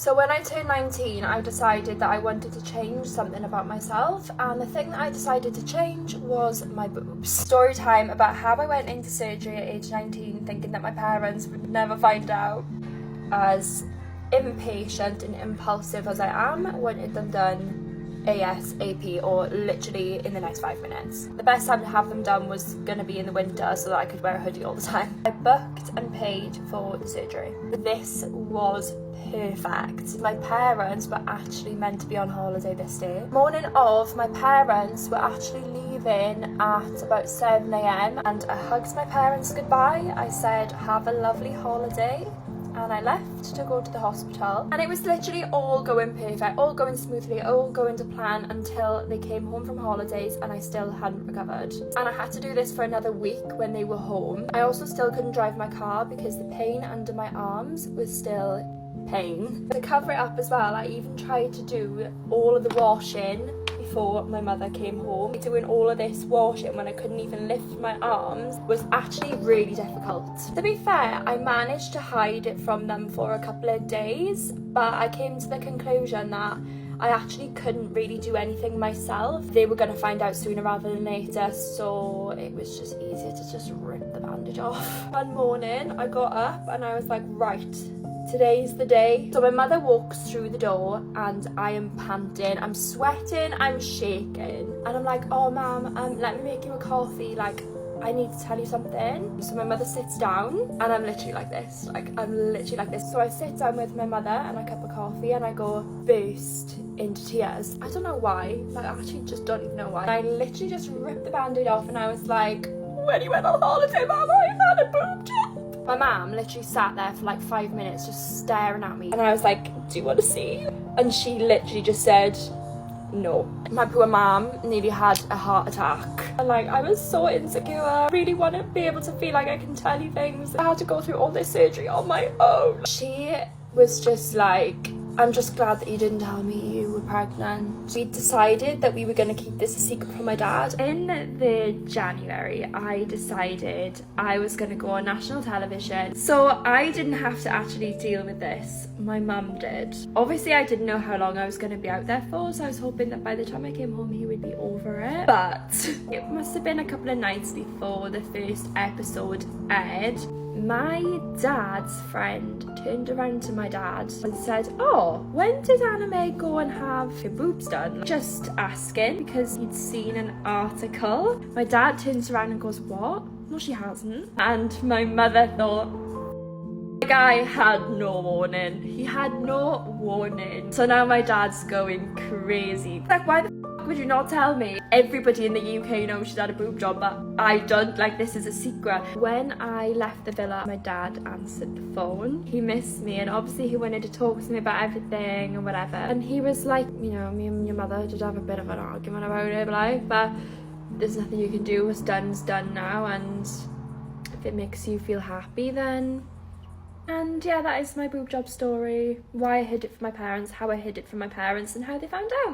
So when I turned 19, I decided that I wanted to change something about myself, and the thing that I decided to change was my boobs. Story time about how I went into surgery at age 19 thinking that my parents would never find out. As impatient and impulsive as I am, wanted them done ASAP, or literally in the next 5 minutes. The best time to have them done was going to be in the winter so that I could wear a hoodie all the time. I booked and paid for the surgery. This was perfect. My parents were actually meant to be on holiday this day. Morning of, my parents were actually leaving at about 7 a.m. and I hugged my parents goodbye. I said, have a lovely holiday. And I left to go to the hospital, and it was literally all going perfect, all going smoothly, all going to plan until they came home from holidays and I still hadn't recovered. And I had to do this for another week when they were home. I also still couldn't drive my car because the pain under my arms was still pain. To cover it up as well, I even tried to do all of the washing before my mother came home. Doing all of this washing when I couldn't even lift my arms was actually really difficult. To be fair, I managed to hide it from them for a couple of days, but I came to the conclusion that I actually couldn't really do anything myself. They were going to find out sooner rather than later, so it was just easier to just rip the bandage off. One morning I got up and I was like, right, today's the day. So my mother walks through the door and I am panting, I'm sweating, I'm shaking, and I'm like, oh ma'am, let me make you a coffee, like I need to tell you something. So my mother sits down and I'm literally like this, so I sit down with my mother and a cup of coffee and I go burst into tears. I don't know why, like I actually just don't even know why. I literally just ripped the band-aid off and I was like, when you went on holiday, mama, I've had a boob job. My mum literally sat there for like 5 minutes just staring at me, and I was like, do you want to see? And she literally just said no. My poor mum nearly had a heart attack, and like I was so insecure. I really want to be able to feel like I can tell you things. I had to go through all this surgery on my own. She was just like, I'm just glad that you didn't tell me you were pregnant. We decided that we were going to keep this a secret from my dad. In the January, I decided I was going to go on national television. So I didn't have to actually deal with this. My mum did. Obviously, I didn't know how long I was going to be out there for, so I was hoping that by the time I came home, he would be over it. But it must have been a couple of nights before the first episode aired. My dad's friend turned around to my dad and said, oh, when did Anime go and have her boobs done? Just asking because he'd seen an article. My dad turns around and goes, what? No, she hasn't. And my mother thought, the guy had no warning. He had no warning. So now my dad's going crazy. Like, why the would you not tell me? Everybody in the UK knows she's had a boob job, but I don't. Like, this is a secret. When I left the villa, my dad answered the phone. He missed me and obviously he wanted to talk to me about everything and whatever. And he was like, you know, me and your mother did have a bit of an argument about it, but there's nothing you can do. What's done's done now, and if it makes you feel happy, then. And yeah, that is my boob job story. Why I hid it from my parents, how I hid it from my parents, and how they found out.